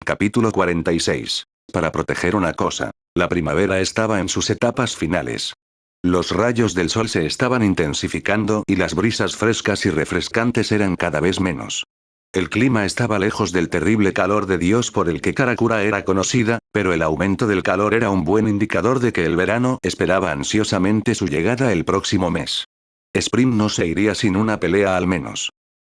Capítulo 46. Para proteger una cosa. La primavera estaba en sus etapas finales. Los rayos del sol se estaban intensificando y las brisas frescas y refrescantes eran cada vez menos. El clima estaba lejos del terrible calor de Dios por el que Karakura era conocida, pero el aumento del calor era un buen indicador de que el verano esperaba ansiosamente su llegada el próximo mes. Spring no se iría sin una pelea al menos.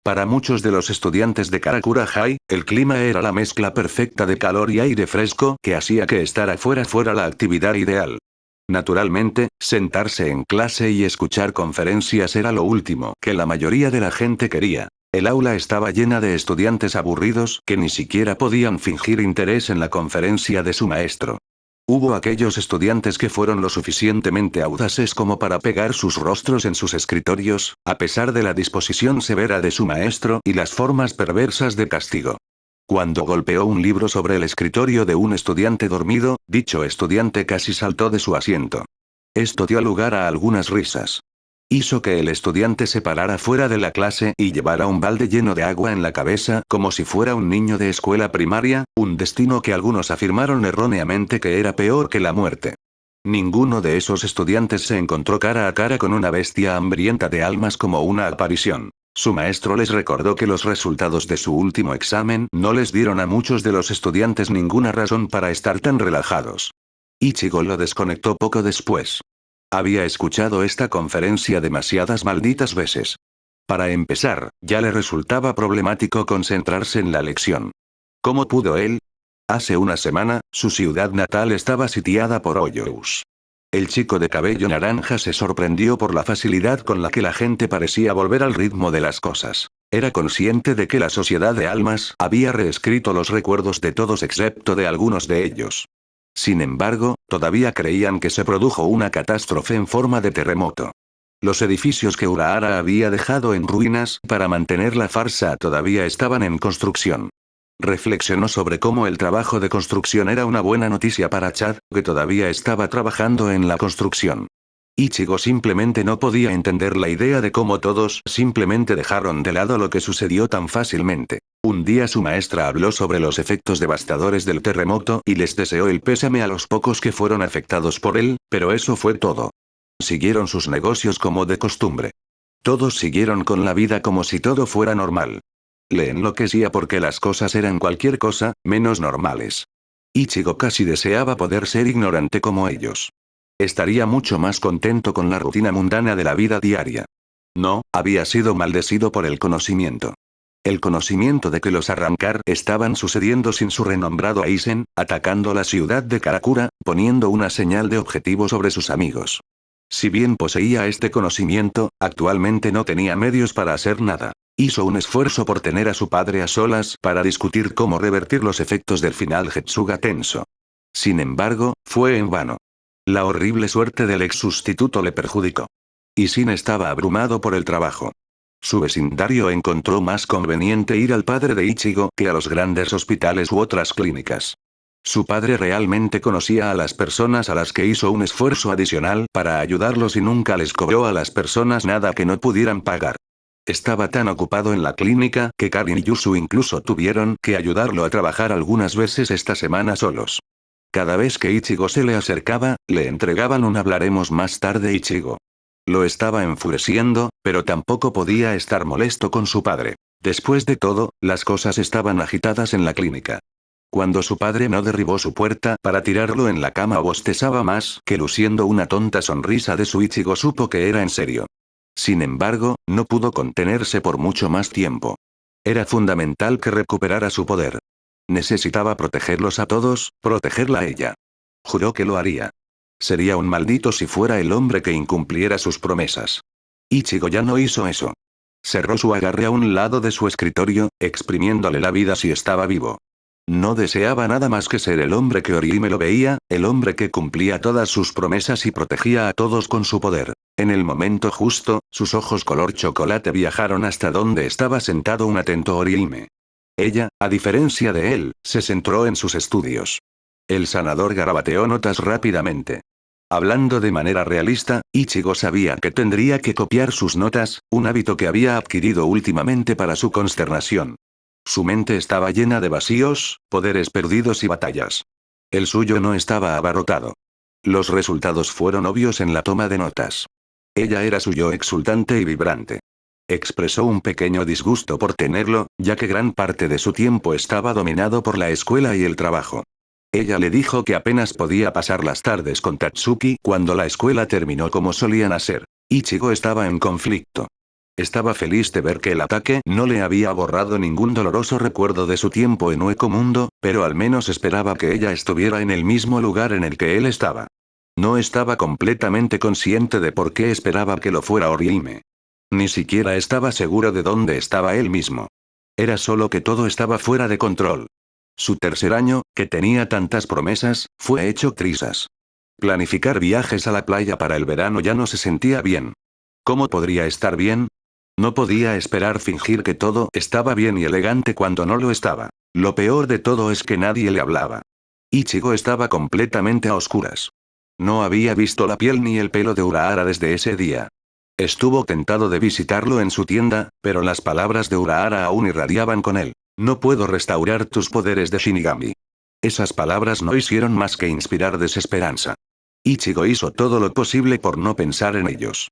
Para muchos de los estudiantes de Karakura High, el clima era la mezcla perfecta de calor y aire fresco que hacía que estar afuera fuera la actividad ideal. Naturalmente, sentarse en clase y escuchar conferencias era lo último que la mayoría de la gente quería. El aula estaba llena de estudiantes aburridos que ni siquiera podían fingir interés en la conferencia de su maestro. Hubo aquellos estudiantes que fueron lo suficientemente audaces como para pegar sus rostros en sus escritorios, a pesar de la disposición severa de su maestro y las formas perversas de castigo. Cuando golpeó un libro sobre el escritorio de un estudiante dormido, dicho estudiante casi saltó de su asiento. Esto dio lugar a algunas risas. Hizo que el estudiante se parara fuera de la clase y llevara un balde lleno de agua en la cabeza como si fuera un niño de escuela primaria, un destino que algunos afirmaron erróneamente que era peor que la muerte. Ninguno de esos estudiantes se encontró cara a cara con una bestia hambrienta de almas como una aparición. Su maestro les recordó que los resultados de su último examen no les dieron a muchos de los estudiantes ninguna razón para estar tan relajados. Ichigo lo desconectó poco después. Había escuchado esta conferencia demasiadas malditas veces. Para empezar, ya le resultaba problemático concentrarse en la lección. ¿Cómo pudo él? Hace una semana, su ciudad natal estaba sitiada por hoyos. El chico de cabello naranja se sorprendió por la facilidad con la que la gente parecía volver al ritmo de las cosas. Era consciente de que la sociedad de almas había reescrito los recuerdos de todos excepto de algunos de ellos. Sin embargo, todavía creían que se produjo una catástrofe en forma de terremoto. Los edificios que Urahara había dejado en ruinas para mantener la farsa todavía estaban en construcción. Reflexionó sobre cómo el trabajo de construcción era una buena noticia para Chad, que todavía estaba trabajando en la construcción. Ichigo simplemente no podía entender la idea de cómo todos simplemente dejaron de lado lo que sucedió tan fácilmente. Un día su maestra habló sobre los efectos devastadores del terremoto y les deseó el pésame a los pocos que fueron afectados por él, pero eso fue todo. Siguieron sus negocios como de costumbre. Todos siguieron con la vida como si todo fuera normal. Le enloquecía porque las cosas eran cualquier cosa, menos normales. Ichigo casi deseaba poder ser ignorante como ellos. Estaría mucho más contento con la rutina mundana de la vida diaria. No, había sido maldecido por el conocimiento. El conocimiento de que los arrancar estaban sucediendo sin su renombrado Aizen, atacando la ciudad de Karakura, poniendo una señal de objetivo sobre sus amigos. Si bien poseía este conocimiento, actualmente no tenía medios para hacer nada. Hizo un esfuerzo por tener a su padre a solas para discutir cómo revertir los efectos del final Getsuga Tenso. Sin embargo, fue en vano. La horrible suerte del ex sustituto le perjudicó. Aizen estaba abrumado por el trabajo. Su vecindario encontró más conveniente ir al padre de Ichigo que a los grandes hospitales u otras clínicas. Su padre realmente conocía a las personas a las que hizo un esfuerzo adicional para ayudarlos y nunca les cobró a las personas nada que no pudieran pagar. Estaba tan ocupado en la clínica que Karin y Yusu incluso tuvieron que ayudarlo a trabajar algunas veces esta semana solos. Cada vez que Ichigo se le acercaba, le entregaban un hablaremos más tarde Ichigo. Lo estaba enfureciendo, pero tampoco podía estar molesto con su padre. Después de todo, las cosas estaban agitadas en la clínica. Cuando su padre no derribó su puerta para tirarlo en la cama o bostezaba más que luciendo una tonta sonrisa de su Ichigo supo que era en serio. Sin embargo, no pudo contenerse por mucho más tiempo. Era fundamental que recuperara su poder. Necesitaba protegerlos a todos, protegerla a ella. Juró que lo haría. Sería un maldito si fuera el hombre que incumpliera sus promesas. Ichigo ya no hizo eso. Cerró su agarre a un lado de su escritorio, exprimiéndole la vida si estaba vivo. No deseaba nada más que ser el hombre que Orihime lo veía, el hombre que cumplía todas sus promesas y protegía a todos con su poder. En el momento justo, sus ojos color chocolate viajaron hasta donde estaba sentado un atento Orihime. Ella, a diferencia de él, se centró en sus estudios. El sanador garabateó notas rápidamente. Hablando de manera realista, Ichigo sabía que tendría que copiar sus notas, un hábito que había adquirido últimamente para su consternación. Su mente estaba llena de vacíos, poderes perdidos y batallas. El suyo no estaba abarrotado. Los resultados fueron obvios en la toma de notas. Ella era su yo exultante y vibrante. Expresó un pequeño disgusto por tenerlo, ya que gran parte de su tiempo estaba dominado por la escuela y el trabajo. Ella le dijo que apenas podía pasar las tardes con Tatsuki cuando la escuela terminó como solían hacer. Ichigo estaba en conflicto. Estaba feliz de ver que el ataque no le había borrado ningún doloroso recuerdo de su tiempo en Hueco Mundo, pero al menos esperaba que ella estuviera en el mismo lugar en el que él estaba. No estaba completamente consciente de por qué esperaba que lo fuera Orihime. Ni siquiera estaba seguro de dónde estaba él mismo. Era solo que todo estaba fuera de control. Su tercer año, que tenía tantas promesas, fue hecho trizas. Planificar viajes a la playa para el verano ya no se sentía bien. ¿Cómo podría estar bien? No podía esperar fingir que todo estaba bien y elegante cuando no lo estaba. Lo peor de todo es que nadie le hablaba. Ichigo estaba completamente a oscuras. No había visto la piel ni el pelo de Urahara desde ese día. Estuvo tentado de visitarlo en su tienda, pero las palabras de Urahara aún irradiaban con él. No puedo restaurar tus poderes de Shinigami. Esas palabras no hicieron más que inspirar desesperanza. Ichigo hizo todo lo posible por no pensar en ellos.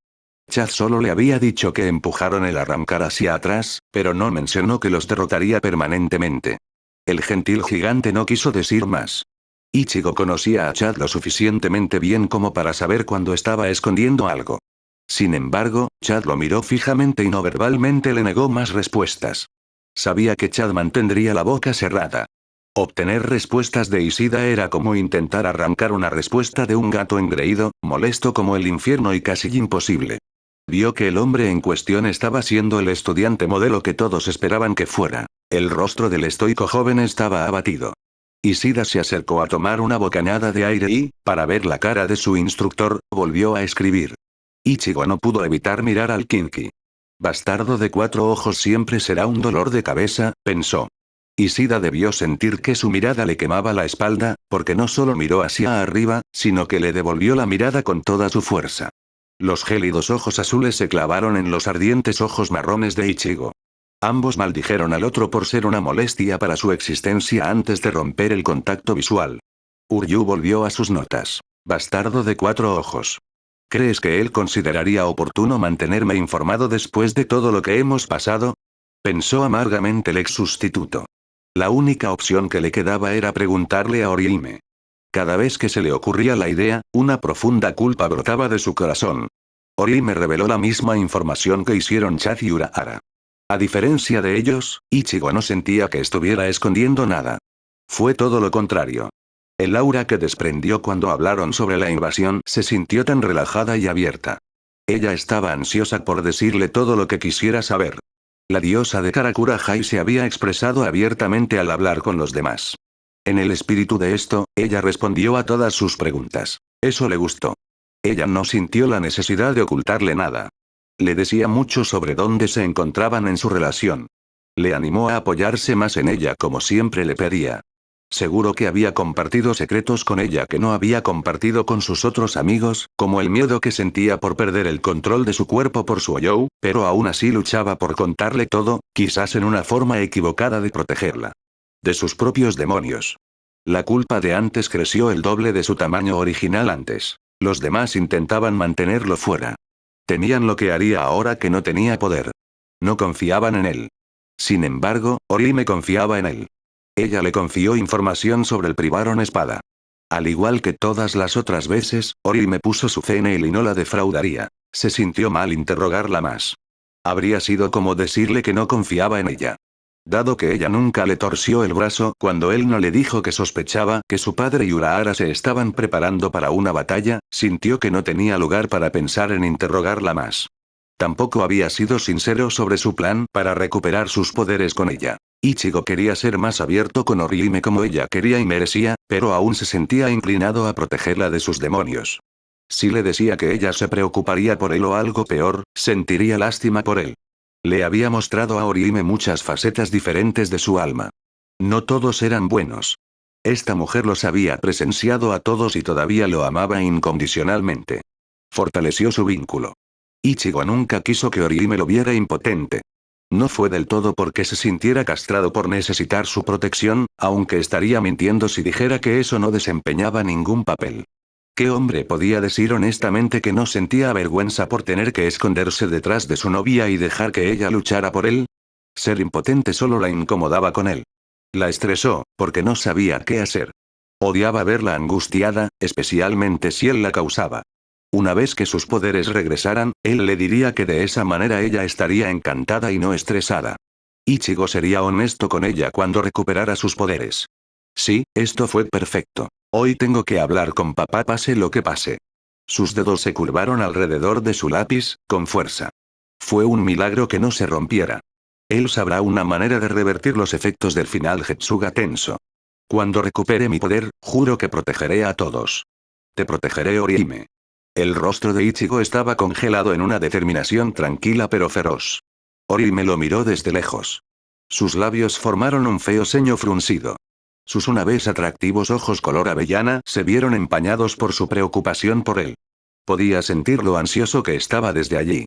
Chad solo le había dicho que empujaron el arrancar hacia atrás, pero no mencionó que los derrotaría permanentemente. El gentil gigante no quiso decir más. Ichigo conocía a Chad lo suficientemente bien como para saber cuando estaba escondiendo algo. Sin embargo, Chad lo miró fijamente y no verbalmente le negó más respuestas. Sabía que Chad mantendría la boca cerrada. Obtener respuestas de Ishida era como intentar arrancar una respuesta de un gato engreído, molesto como el infierno y casi imposible. Vio que el hombre en cuestión estaba siendo el estudiante modelo que todos esperaban que fuera. El rostro del estoico joven estaba abatido. Ishida se acercó a tomar una bocanada de aire y, para ver la cara de su instructor, volvió a escribir. Ichigo no pudo evitar mirar al Kinki. Bastardo de 4 ojos siempre será un dolor de cabeza, pensó. Ishida debió sentir que su mirada le quemaba la espalda, porque no solo miró hacia arriba, sino que le devolvió la mirada con toda su fuerza. Los gélidos ojos azules se clavaron en los ardientes ojos marrones de Ichigo. Ambos maldijeron al otro por ser una molestia para su existencia antes de romper el contacto visual. Uryu volvió a sus notas. Bastardo de 4 ojos. ¿Crees que él consideraría oportuno mantenerme informado después de todo lo que hemos pasado? Pensó amargamente el ex sustituto. La única opción que le quedaba era preguntarle a Orihime. Cada vez que se le ocurría la idea, una profunda culpa brotaba de su corazón. Orihime reveló la misma información que hicieron Chad y Urahara. A diferencia de ellos, Ichigo no sentía que estuviera escondiendo nada. Fue todo lo contrario. El aura que desprendió cuando hablaron sobre la invasión se sintió tan relajada y abierta. Ella estaba ansiosa por decirle todo lo que quisiera saber. La diosa de Karakura High se había expresado abiertamente al hablar con los demás. En el espíritu de esto, ella respondió a todas sus preguntas. Eso le gustó. Ella no sintió la necesidad de ocultarle nada. Le decía mucho sobre dónde se encontraban en su relación. Le animó a apoyarse más en ella como siempre le pedía. Seguro que había compartido secretos con ella que no había compartido con sus otros amigos, como el miedo que sentía por perder el control de su cuerpo por su Oyou, pero aún así luchaba por contarle todo, quizás en una forma equivocada de protegerla. De sus propios demonios. La culpa de antes creció el doble de su tamaño original antes. Los demás intentaban mantenerlo fuera. Temían lo que haría ahora que no tenía poder. No confiaban en él. Sin embargo, Orihime confiaba en él. Ella le confió información sobre el Privaron Espada. Al igual que todas las otras veces, Orihime puso su fe en él y no la defraudaría. Se sintió mal interrogarla más. Habría sido como decirle que no confiaba en ella. Dado que ella nunca le torció el brazo cuando él no le dijo que sospechaba que su padre y Urahara se estaban preparando para una batalla, sintió que no tenía lugar para pensar en interrogarla más. Tampoco había sido sincero sobre su plan para recuperar sus poderes con ella. Ichigo quería ser más abierto con Orihime como ella quería y merecía, pero aún se sentía inclinado a protegerla de sus demonios. Si le decía que ella se preocuparía por él o algo peor, sentiría lástima por él. Le había mostrado a Orihime muchas facetas diferentes de su alma. No todos eran buenos. Esta mujer los había presenciado a todos y todavía lo amaba incondicionalmente. Fortaleció su vínculo. Ichigo nunca quiso que Orihime lo viera impotente. No fue del todo porque se sintiera castrado por necesitar su protección, aunque estaría mintiendo si dijera que eso no desempeñaba ningún papel. ¿Qué hombre podía decir honestamente que no sentía vergüenza por tener que esconderse detrás de su novia y dejar que ella luchara por él? Ser impotente solo la incomodaba con él. La estresó, porque no sabía qué hacer. Odiaba verla angustiada, especialmente si él la causaba. Una vez que sus poderes regresaran, él le diría que de esa manera ella estaría encantada y no estresada. Ichigo sería honesto con ella cuando recuperara sus poderes. Sí, esto fue perfecto. Hoy tengo que hablar con papá pase lo que pase. Sus dedos se curvaron alrededor de su lápiz, con fuerza. Fue un milagro que no se rompiera. Él sabrá una manera de revertir los efectos del final Getsuga tenso. Cuando recupere mi poder, juro que protegeré a todos. Te protegeré, Orihime. El rostro de Ichigo estaba congelado en una determinación tranquila pero feroz. Orihime lo miró desde lejos. Sus labios formaron un feo ceño fruncido. Sus una vez atractivos ojos color avellana se vieron empañados por su preocupación por él. Podía sentir lo ansioso que estaba desde allí.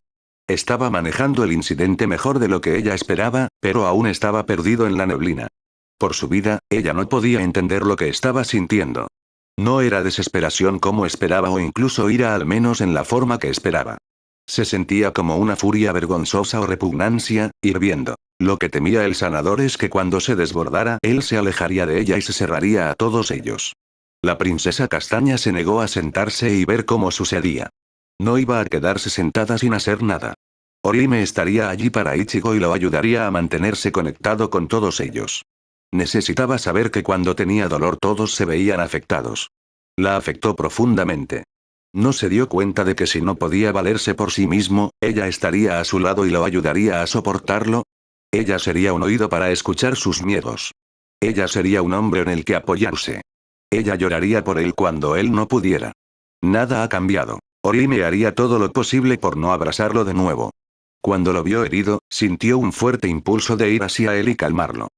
Estaba manejando el incidente mejor de lo que ella esperaba, pero aún estaba perdido en la neblina. Por su vida, ella no podía entender lo que estaba sintiendo. No era desesperación como esperaba o incluso ira al menos en la forma que esperaba. Se sentía como una furia vergonzosa o repugnancia, hirviendo. Lo que temía el sanador es que cuando se desbordara, él se alejaría de ella y se cerraría a todos ellos. La princesa castaña se negó a sentarse y ver cómo sucedía. No iba a quedarse sentada sin hacer nada. Orihime estaría allí para Ichigo y lo ayudaría a mantenerse conectado con todos ellos. Necesitaba saber que cuando tenía dolor todos se veían afectados. La afectó profundamente. No se dio cuenta de que si no podía valerse por sí mismo, ella estaría a su lado y lo ayudaría a soportarlo. Ella sería un oído para escuchar sus miedos. Ella sería un hombre en el que apoyarse. Ella lloraría por él cuando él no pudiera. Nada ha cambiado. Orihime haría todo lo posible por no abrazarlo de nuevo. Cuando lo vio herido, sintió un fuerte impulso de ir hacia él y calmarlo.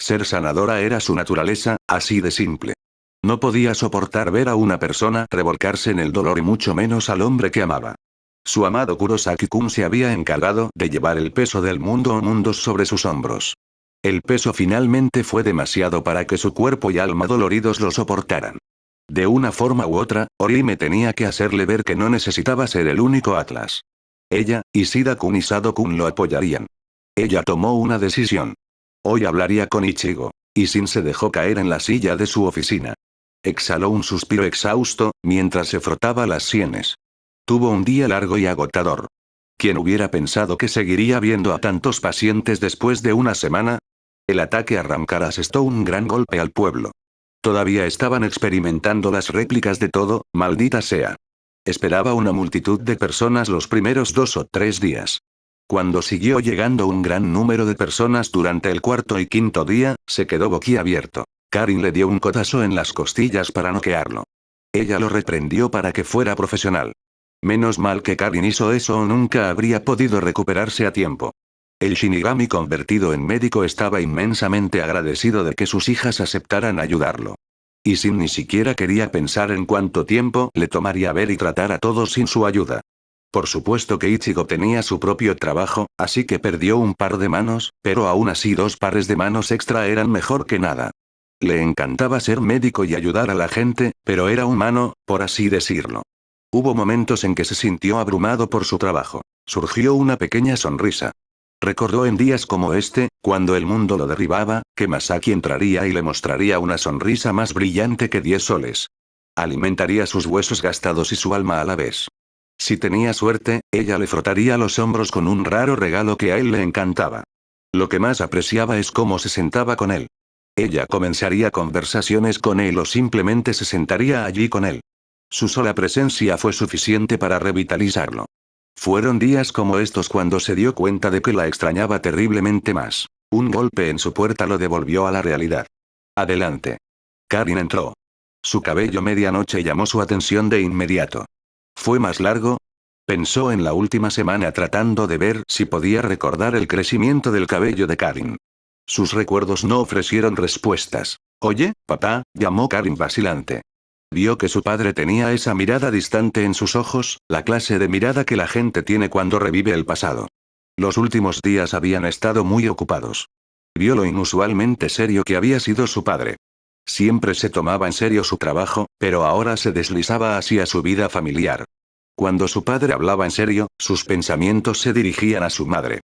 Ser sanadora era su naturaleza, así de simple. No podía soportar ver a una persona revolcarse en el dolor y mucho menos al hombre que amaba. Su amado Kurosaki-kun se había encargado de llevar el peso del mundo o mundos sobre sus hombros. El peso finalmente fue demasiado para que su cuerpo y alma doloridos lo soportaran. De una forma u otra, Orihime tenía que hacerle ver que no necesitaba ser el único Atlas. Ella, Ishida-kun y Sado-kun lo apoyarían. Ella tomó una decisión. Hoy hablaría con Ichigo. Y Sin se dejó caer en la silla de su oficina. Exhaló un suspiro exhausto, mientras se frotaba las sienes. Tuvo un día largo y agotador. ¿Quién hubiera pensado que seguiría viendo a tantos pacientes después de una semana? El ataque a Ramkar asestó un gran golpe al pueblo. Todavía estaban experimentando las réplicas de todo, maldita sea. Esperaba una multitud de personas los primeros 2 o 3 días. Cuando siguió llegando un gran número de personas durante el cuarto y quinto día, se quedó boquiabierto. Karin le dio un codazo en las costillas para noquearlo. Ella lo reprendió para que fuera profesional. Menos mal que Karin hizo eso o nunca habría podido recuperarse a tiempo. El Shinigami convertido en médico estaba inmensamente agradecido de que sus hijas aceptaran ayudarlo. Y Sin ni siquiera quería pensar en cuánto tiempo le tomaría ver y tratar a todos sin su ayuda. Por supuesto que Ichigo tenía su propio trabajo, así que perdió un par de manos, pero aún así 2 pares de manos extra eran mejor que nada. Le encantaba ser médico y ayudar a la gente, pero era humano, por así decirlo. Hubo momentos en que se sintió abrumado por su trabajo. Surgió una pequeña sonrisa. Recordó en días como este, cuando el mundo lo derribaba, que Masaki entraría y le mostraría una sonrisa más brillante que 10 soles. Alimentaría sus huesos gastados y su alma a la vez. Si tenía suerte, ella le frotaría los hombros con un raro regalo que a él le encantaba. Lo que más apreciaba es cómo se sentaba con él. Ella comenzaría conversaciones con él o simplemente se sentaría allí con él. Su sola presencia fue suficiente para revitalizarlo. Fueron días como estos cuando se dio cuenta de que la extrañaba terriblemente más. Un golpe en su puerta lo devolvió a la realidad. Adelante. Karin entró. Su cabello medianoche llamó su atención de inmediato. ¿Fue más largo? Pensó en la última semana tratando de ver si podía recordar el crecimiento del cabello de Karin. Sus recuerdos no ofrecieron respuestas. Oye, papá, llamó Karin vacilante. Vio que su padre tenía esa mirada distante en sus ojos, la clase de mirada que la gente tiene cuando revive el pasado. Los últimos días habían estado muy ocupados. Vio lo inusualmente serio que había sido su padre. Siempre se tomaba en serio su trabajo, pero ahora se deslizaba hacia su vida familiar. Cuando su padre hablaba en serio, sus pensamientos se dirigían a su madre.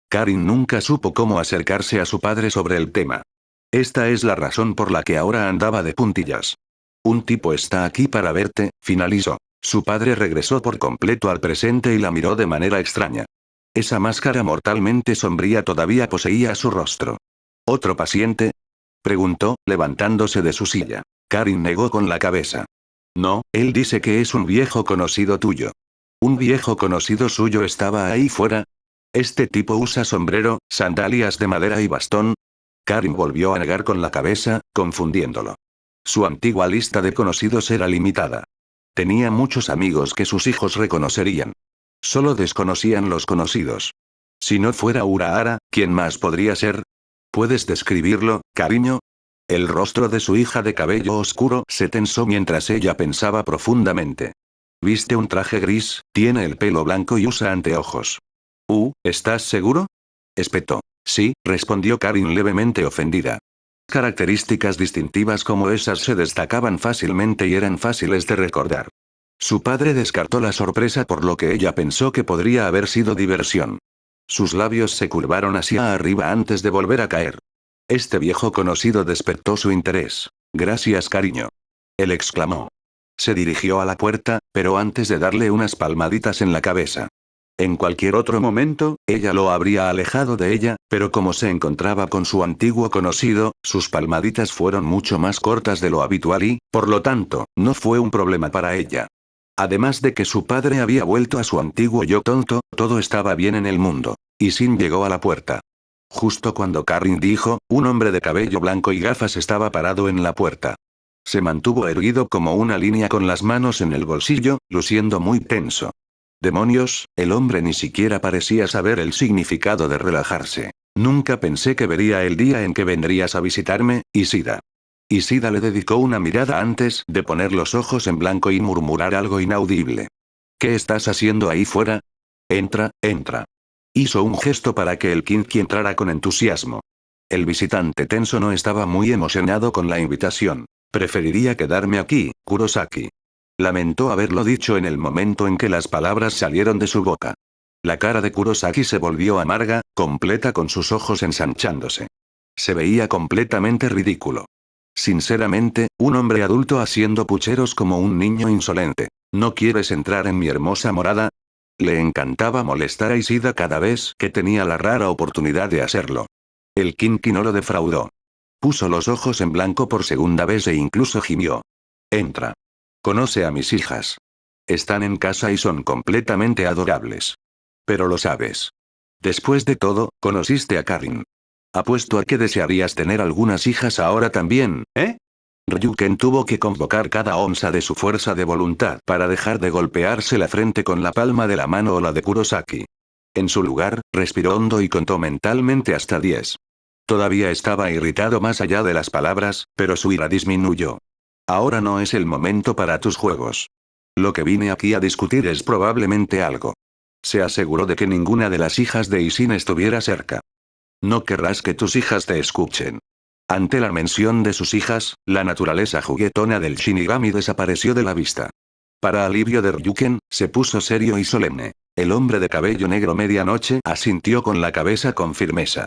Karin nunca supo cómo acercarse a su padre sobre el tema. Esta es la razón por la que ahora andaba de puntillas. Un tipo está aquí para verte, finalizó. Su padre regresó por completo al presente y la miró de manera extraña. Esa máscara mortalmente sombría todavía poseía su rostro. ¿Otro paciente? Preguntó, levantándose de su silla. Karin negó con la cabeza. No, él dice que es un viejo conocido tuyo. ¿Un viejo conocido suyo estaba ahí fuera? ¿Este tipo usa sombrero, sandalias de madera y bastón? Karin volvió a negar con la cabeza, confundiéndolo. Su antigua lista de conocidos era limitada. Tenía muchos amigos que sus hijos reconocerían. Solo desconocían los conocidos. Si no fuera Urahara, ¿quién más podría ser? ¿Puedes describirlo, cariño? El rostro de su hija de cabello oscuro se tensó mientras ella pensaba profundamente. Viste un traje gris, tiene el pelo blanco y usa anteojos. ¿Estás seguro? Espetó. Sí, respondió Karin levemente ofendida. Características distintivas como esas se destacaban fácilmente y eran fáciles de recordar. Su padre descartó la sorpresa por lo que ella pensó que podría haber sido diversión. Sus labios se curvaron hacia arriba antes de volver a caer. Este viejo conocido despertó su interés. Gracias, cariño. Él exclamó. Se dirigió a la puerta, pero antes de darle unas palmaditas en la cabeza. En cualquier otro momento, ella lo habría alejado de ella, pero como se encontraba con su antiguo conocido, sus palmaditas fueron mucho más cortas de lo habitual y, por lo tanto, no fue un problema para ella. Además de que su padre había vuelto a su antiguo yo tonto, todo estaba bien en el mundo. Y Sin llegó a la puerta. Justo cuando Karin dijo, un hombre de cabello blanco y gafas estaba parado en la puerta. Se mantuvo erguido como una línea con las manos en el bolsillo, luciendo muy tenso. Demonios, el hombre ni siquiera parecía saber el significado de relajarse. Nunca pensé que vería el día en que vendrías a visitarme, Isida. Isida le dedicó una mirada antes de poner los ojos en blanco y murmurar algo inaudible. ¿Qué estás haciendo ahí fuera? Entra, entra. Hizo un gesto para que el Kinki entrara con entusiasmo. El visitante tenso no estaba muy emocionado con la invitación. Preferiría quedarme aquí, Kurosaki. Lamentó haberlo dicho en el momento en que las palabras salieron de su boca. La cara de Kurosaki se volvió amarga, completa con sus ojos ensanchándose. Se veía completamente ridículo. Sinceramente, un hombre adulto haciendo pucheros como un niño insolente. ¿No quieres entrar en mi hermosa morada? Le encantaba molestar a Isida cada vez que tenía la rara oportunidad de hacerlo. El Kinki no lo defraudó. Puso los ojos en blanco por segunda vez e incluso gimió. Entra. Conoce a mis hijas. Están en casa y son completamente adorables. Pero lo sabes. Después de todo, conociste a Karin. Apuesto a que desearías tener algunas hijas ahora también, ¿eh? Ryuken tuvo que convocar cada onza de su fuerza de voluntad para dejar de golpearse la frente con la palma de la mano o la de Kurosaki. En su lugar, respiró hondo y contó mentalmente hasta 10. Todavía estaba irritado más allá de las palabras, pero su ira disminuyó. Ahora no es el momento para tus juegos. Lo que vine aquí a discutir es probablemente algo. Se aseguró de que ninguna de las hijas de Isin estuviera cerca. No querrás que tus hijas te escuchen. Ante la mención de sus hijas, la naturaleza juguetona del Shinigami desapareció de la vista. Para alivio de Ryuken, se puso serio y solemne. El hombre de cabello negro medianoche asintió con la cabeza con firmeza.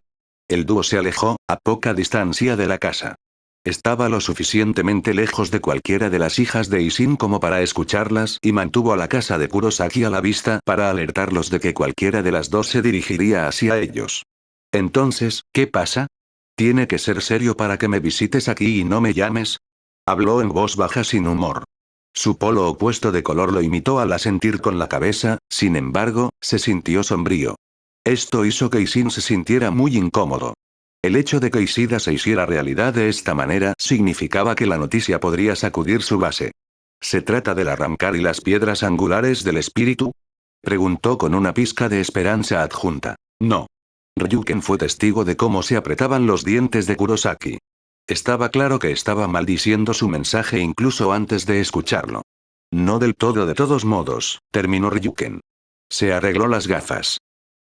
El dúo se alejó, a poca distancia de la casa. Estaba lo suficientemente lejos de cualquiera de las hijas de Isin como para escucharlas y mantuvo a la casa de Kurosaki a la vista para alertarlos de que cualquiera de las dos se dirigiría hacia ellos. Entonces, ¿qué pasa? ¿Tiene que ser serio para que me visites aquí y no me llames? Habló en voz baja sin humor. Su polo opuesto de color lo imitó al asentir con la cabeza, sin embargo, se sintió sombrío. Esto hizo que Isin se sintiera muy incómodo. El hecho de que Isida se hiciera realidad de esta manera significaba que la noticia podría sacudir su base. ¿Se trata del arrancar y las piedras angulares del espíritu? Preguntó con una pizca de esperanza adjunta. No. Ryuken fue testigo de cómo se apretaban los dientes de Kurosaki. Estaba claro que estaba maldiciendo su mensaje incluso antes de escucharlo. No del todo de todos modos, terminó Ryuken. Se arregló las gafas.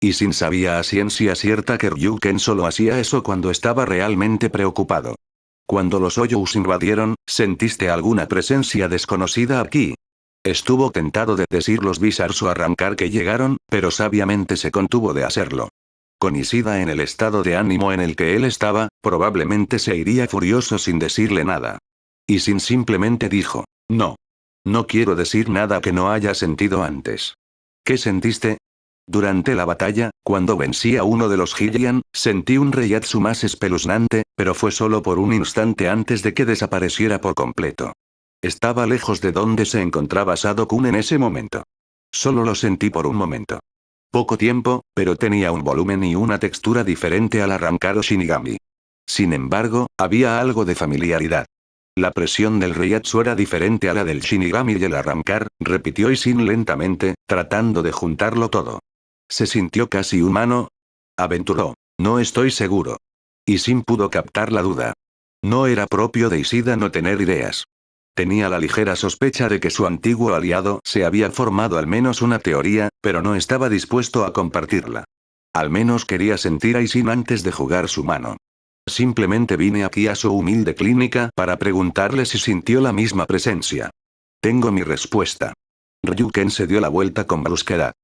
Y Sin sabía a ciencia cierta que Ryuken solo hacía eso cuando estaba realmente preocupado. Cuando los Oyous invadieron, ¿sentiste alguna presencia desconocida aquí? Estuvo tentado de decir los Visars o arrancar que llegaron, pero sabiamente se contuvo de hacerlo. Con Ishida en el estado de ánimo en el que él estaba, probablemente se iría furioso sin decirle nada. Y Sin simplemente dijo, no. No quiero decir nada que no haya sentido antes. ¿Qué sentiste? Durante la batalla, cuando vencí a uno de los Hylian, sentí un Reiatsu más espeluznante, pero fue solo por un instante antes de que desapareciera por completo. Estaba lejos de donde se encontraba Sado-kun en ese momento. Solo lo sentí por un momento. Poco tiempo, pero tenía un volumen y una textura diferente al arrancar Shinigami. Sin embargo, había algo de familiaridad. La presión del Reiatsu era diferente a la del Shinigami y el arrancar, repitió Ishin lentamente, tratando de juntarlo todo. ¿Se sintió casi humano? Aventuró. No estoy seguro. Ishin pudo captar la duda. No era propio de Ishida no tener ideas. Tenía la ligera sospecha de que su antiguo aliado se había formado al menos una teoría, pero no estaba dispuesto a compartirla. Al menos quería sentir a Ishin antes de jugar su mano. Simplemente vine aquí a su humilde clínica para preguntarle si sintió la misma presencia. Tengo mi respuesta. Ryuken se dio la vuelta con brusquedad.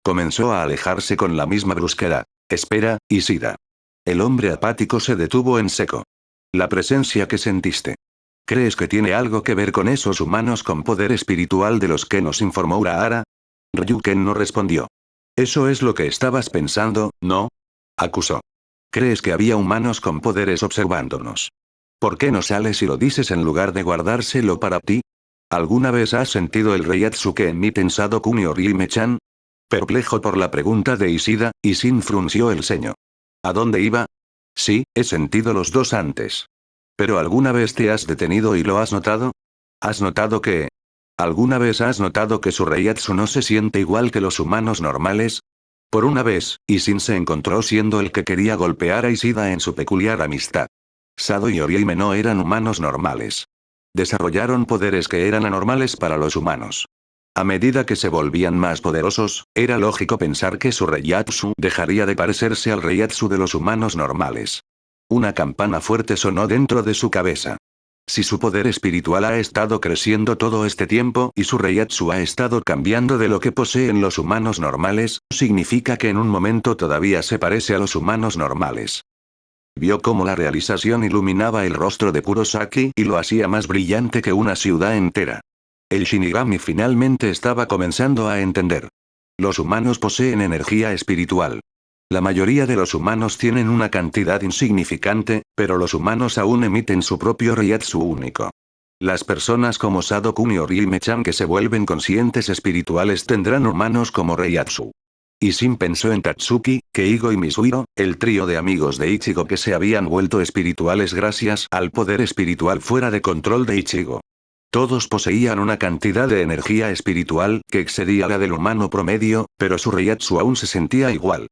Comenzó a alejarse con la misma brusquedad. Espera, Ishida. El hombre apático se detuvo en seco. La presencia que sentiste. ¿Crees que tiene algo que ver con esos humanos con poder espiritual de los que nos informó Urahara? Ryuken no respondió. Eso es lo que estabas pensando, ¿no? Acusó. ¿Crees que había humanos con poderes observándonos? ¿Por qué no sales y lo dices en lugar de guardárselo para ti? ¿Alguna vez has sentido el Reiatsu que emiten Sado-kun y Orihime-chan? Perplejo por la pregunta de Ishida, Ishin frunció el ceño. ¿A dónde iba? Sí, he sentido los dos antes. ¿Pero alguna vez te has detenido y lo has notado? ¿Has notado que... ¿Alguna vez has notado que su Reiatsu no se siente igual que los humanos normales? Por una vez, Ishin se encontró siendo el que quería golpear a Ishida en su peculiar amistad. Sado y Orihime no eran humanos normales. Desarrollaron poderes que eran anormales para los humanos. A medida que se volvían más poderosos, era lógico pensar que su Reiatsu dejaría de parecerse al Reiatsu de los humanos normales. Una campana fuerte sonó dentro de su cabeza. Si su poder espiritual ha estado creciendo todo este tiempo y su Reiatsu ha estado cambiando de lo que poseen los humanos normales, significa que en un momento todavía se parece a los humanos normales. Vio cómo la realización iluminaba el rostro de Kurosaki y lo hacía más brillante que una ciudad entera. El Shinigami finalmente estaba comenzando a entender. Los humanos poseen energía espiritual. La mayoría de los humanos tienen una cantidad insignificante, pero los humanos aún emiten su propio Reiatsu único. Las personas como Sado-kun y Orihime-chan que se vuelven conscientes espirituales tendrán humanos como Reiatsu. Ishin pensó en Tatsuki, Keigo y Misuiro, el trío de amigos de Ichigo que se habían vuelto espirituales gracias al poder espiritual fuera de control de Ichigo. Todos poseían una cantidad de energía espiritual que excedía la del humano promedio, pero su Reiatsu aún se sentía igual.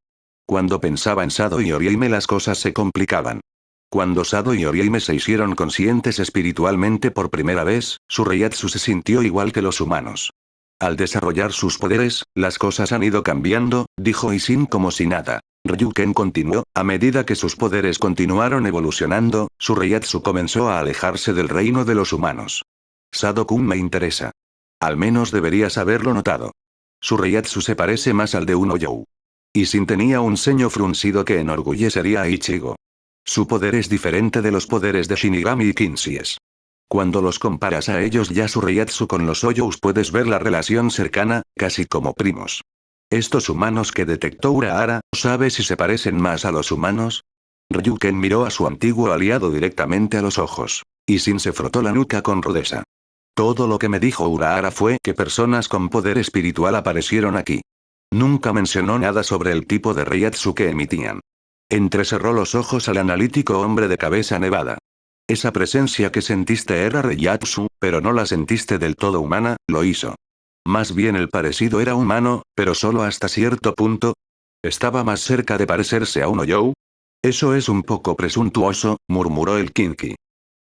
Cuando pensaba en Sado y Orihime las cosas se complicaban. Cuando Sado y Orihime se hicieron conscientes espiritualmente por primera vez, su Reiatsu se sintió igual que los humanos. Al desarrollar sus poderes, las cosas han ido cambiando, dijo Ishin como si nada. Ryuken continuó, a medida que sus poderes continuaron evolucionando, su Reiatsu comenzó a alejarse del reino de los humanos. Sado-kun me interesa. Al menos deberías haberlo notado. Su Reiatsu se parece más al de un Oyou. Ishin tenía un ceño fruncido que enorgullecería a Ichigo. Su poder es diferente de los poderes de Shinigami y Kinshies. Cuando los comparas a ellos y a su Reiatsu con los Oyous puedes ver la relación cercana, casi como primos. Estos humanos que detectó Urahara, ¿sabe si se parecen más a los humanos? Ryuken miró a su antiguo aliado directamente a los ojos. Ishin se frotó la nuca con rudeza. Todo lo que me dijo Urahara fue que personas con poder espiritual aparecieron aquí. Nunca mencionó nada sobre el tipo de Reiatsu que emitían. Entrecerró los ojos al analítico hombre de cabeza nevada. Esa presencia que sentiste era Reiatsu, pero no la sentiste del todo humana, lo hizo. Más bien el parecido era humano, pero solo hasta cierto punto. ¿Estaba más cerca de parecerse a un Oyou? Eso es un poco presuntuoso, murmuró el Kinki.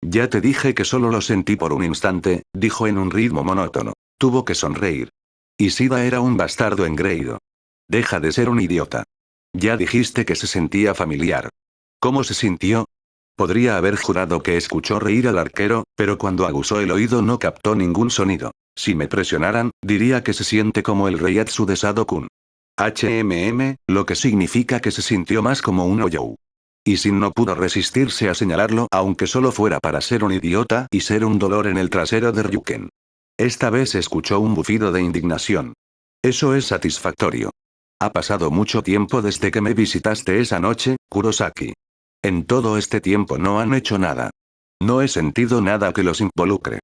Ya te dije que solo lo sentí por un instante, dijo en un ritmo monótono. Tuvo que sonreír. Ishida era un bastardo engreído. Deja de ser un idiota. Ya dijiste que se sentía familiar. ¿Cómo se sintió? Podría haber jurado que escuchó reír al arquero, pero cuando aguzó el oído no captó ningún sonido. Si me presionaran, diría que se siente como el Reiatsu de Sado-kun. Lo que significa que se sintió más como un Oyou. Y Sin no pudo resistirse a señalarlo, aunque solo fuera para ser un idiota y ser un dolor en el trasero de Ryuken. Esta vez escuchó un bufido de indignación. Eso es satisfactorio. Ha pasado mucho tiempo desde que me visitaste esa noche, Kurosaki. En todo este tiempo no han hecho nada. No he sentido nada que los involucre.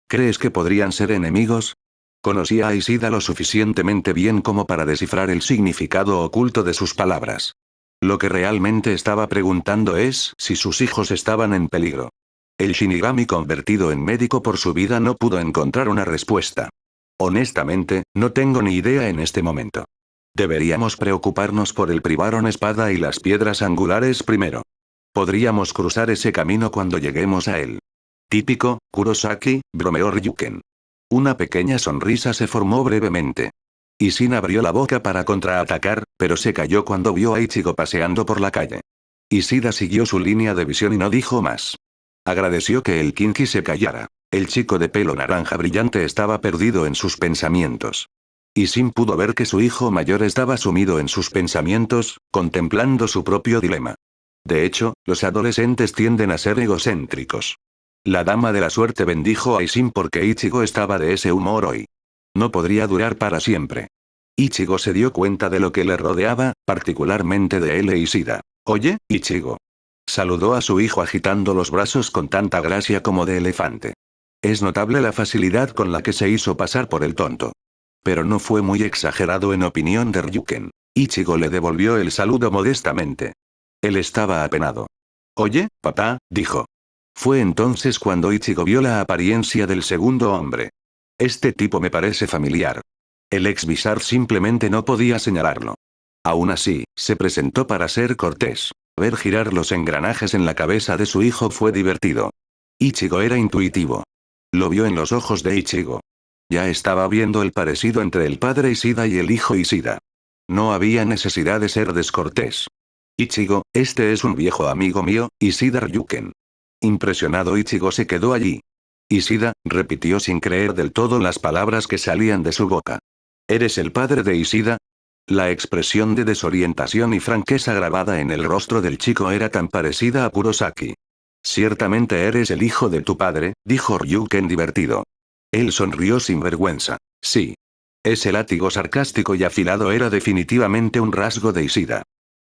¿Crees que podrían ser enemigos? Conocía a Ishida lo suficientemente bien como para descifrar el significado oculto de sus palabras. Lo que realmente estaba preguntando es si sus hijos estaban en peligro. El Shinigami convertido en médico por su vida no pudo encontrar una respuesta. Honestamente, no tengo ni idea en este momento. Deberíamos preocuparnos por el Privaron Espada y las piedras angulares primero. Podríamos cruzar ese camino cuando lleguemos a él. Típico, Kurosaki, bromeó Ryuken. Una pequeña sonrisa se formó brevemente. Isin abrió la boca para contraatacar, pero se calló cuando vio a Ichigo paseando por la calle. Ishida siguió su línea de visión y no dijo más. Agradeció que el Kinki se callara. El chico de pelo naranja brillante estaba perdido en sus pensamientos. Isin pudo ver que su hijo mayor estaba sumido en sus pensamientos, contemplando su propio dilema. De hecho, los adolescentes tienden a ser egocéntricos. La dama de la suerte bendijo a Isin porque Ichigo estaba de ese humor hoy. No podría durar para siempre. Ichigo se dio cuenta de lo que le rodeaba, particularmente de él e Ishida. Oye, Ichigo. Saludó a su hijo agitando los brazos con tanta gracia como de elefante. Es notable la facilidad con la que se hizo pasar por el tonto. Pero no fue muy exagerado en opinión de Ryuken. Ichigo le devolvió el saludo modestamente. Él estaba apenado. Oye, papá, dijo. Fue entonces cuando Ichigo vio la apariencia del segundo hombre. Este tipo me parece familiar. El ex Bizarre simplemente no podía señalarlo. Aún así, se presentó para ser cortés. Ver girar los engranajes en la cabeza de su hijo fue divertido. Ichigo era intuitivo. Lo vio en los ojos de Ichigo. Ya estaba viendo el parecido entre el padre Ishida y el hijo Ishida. No había necesidad de ser descortés. Ichigo, este es un viejo amigo mío, Ishida Ryuken. Impresionado Ichigo se quedó allí. Ishida, repitió sin creer del todo las palabras que salían de su boca. ¿Eres el padre de Ishida? La expresión de desorientación y franqueza grabada en el rostro del chico era tan parecida a Kurosaki. Ciertamente eres el hijo de tu padre, dijo Ryuken divertido. Él sonrió sin vergüenza. Sí. Ese látigo sarcástico y afilado era definitivamente un rasgo de Ishida.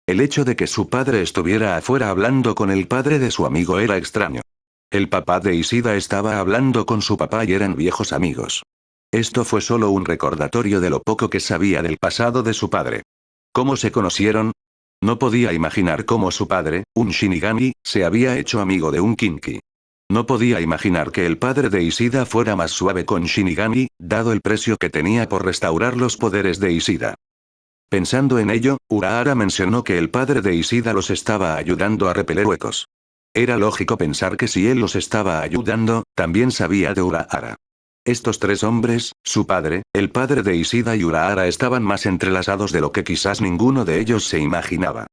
El hecho de que su padre estuviera afuera hablando con el padre de su amigo era extraño. El papá de Ishida estaba hablando con su papá y eran viejos amigos. Esto fue solo un recordatorio de lo poco que sabía del pasado de su padre. ¿Cómo se conocieron? No podía imaginar cómo su padre, un Shinigami, se había hecho amigo de un Kinki. No podía imaginar que el padre de Ishida fuera más suave con Shinigami, dado el precio que tenía por restaurar los poderes de Ishida. Pensando en ello, Urahara mencionó que el padre de Ishida los estaba ayudando a repeler huecos. Era lógico pensar que si él los estaba ayudando, también sabía de Urahara. Estos tres hombres, su padre, el padre de Ishida y Urahara estaban más entrelazados de lo que quizás ninguno de ellos se imaginaba.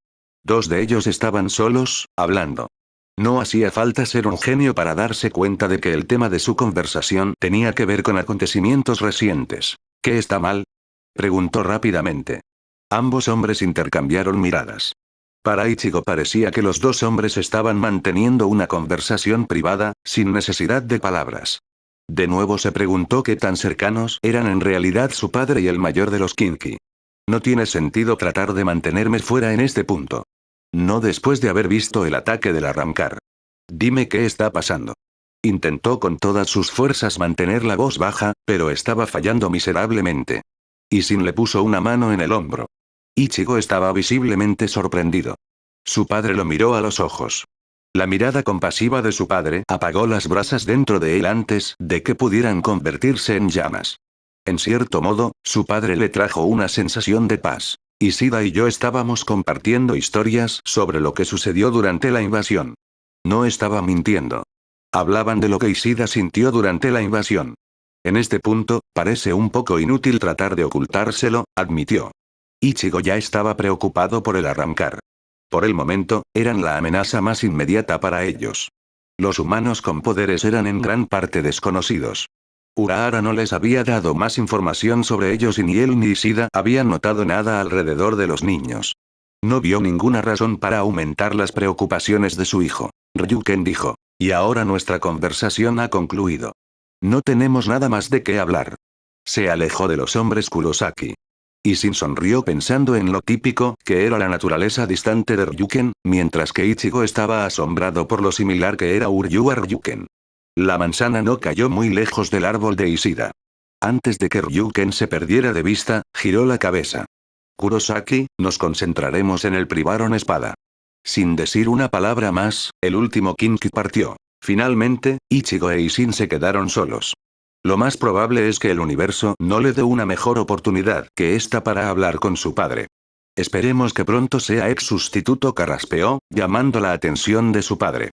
Dos de ellos estaban solos, hablando. No hacía falta ser un genio para darse cuenta de que el tema de su conversación tenía que ver con acontecimientos recientes. ¿Qué está mal? Preguntó rápidamente. Ambos hombres intercambiaron miradas. Para Ichigo parecía que los dos hombres estaban manteniendo una conversación privada, sin necesidad de palabras. De nuevo se preguntó qué tan cercanos eran en realidad su padre y el mayor de los Kinki. No tiene sentido tratar de mantenerme fuera en este punto. No después de haber visto el ataque del arrancar. Dime qué está pasando. Intentó con todas sus fuerzas mantener la voz baja, pero estaba fallando miserablemente. Isin le puso una mano en el hombro. Ichigo estaba visiblemente sorprendido. Su padre lo miró a los ojos. La mirada compasiva de su padre apagó las brasas dentro de él antes de que pudieran convertirse en llamas. En cierto modo, su padre le trajo una sensación de paz. Ishida y yo estábamos compartiendo historias sobre lo que sucedió durante la invasión. No estaba mintiendo. Hablaban de lo que Ishida sintió durante la invasión. En este punto, parece un poco inútil tratar de ocultárselo, admitió. Ichigo ya estaba preocupado por el arrancar. Por el momento, eran la amenaza más inmediata para ellos. Los humanos con poderes eran en gran parte desconocidos. Urahara no les había dado más información sobre ellos y ni él ni Ishida habían notado nada alrededor de los niños. No vio ninguna razón para aumentar las preocupaciones de su hijo. Ryuken dijo. Y ahora nuestra conversación ha concluido. No tenemos nada más de qué hablar. Se alejó de los hombres Kurosaki. Y Shin sonrió pensando en lo típico que era la naturaleza distante de Ryuken, mientras que Ichigo estaba asombrado por lo similar que era Uryu a Ryuken. La manzana no cayó muy lejos del árbol de Ishida. Antes de que Ryuken se perdiera de vista, giró la cabeza. Kurosaki, nos concentraremos en el privaron espada. Sin decir una palabra más, el último Kinki partió. Finalmente, Ichigo e Ishin se quedaron solos. Lo más probable es que el universo no le dé una mejor oportunidad que esta para hablar con su padre. Esperemos que pronto sea ex sustituto, carraspeó, llamando la atención de su padre.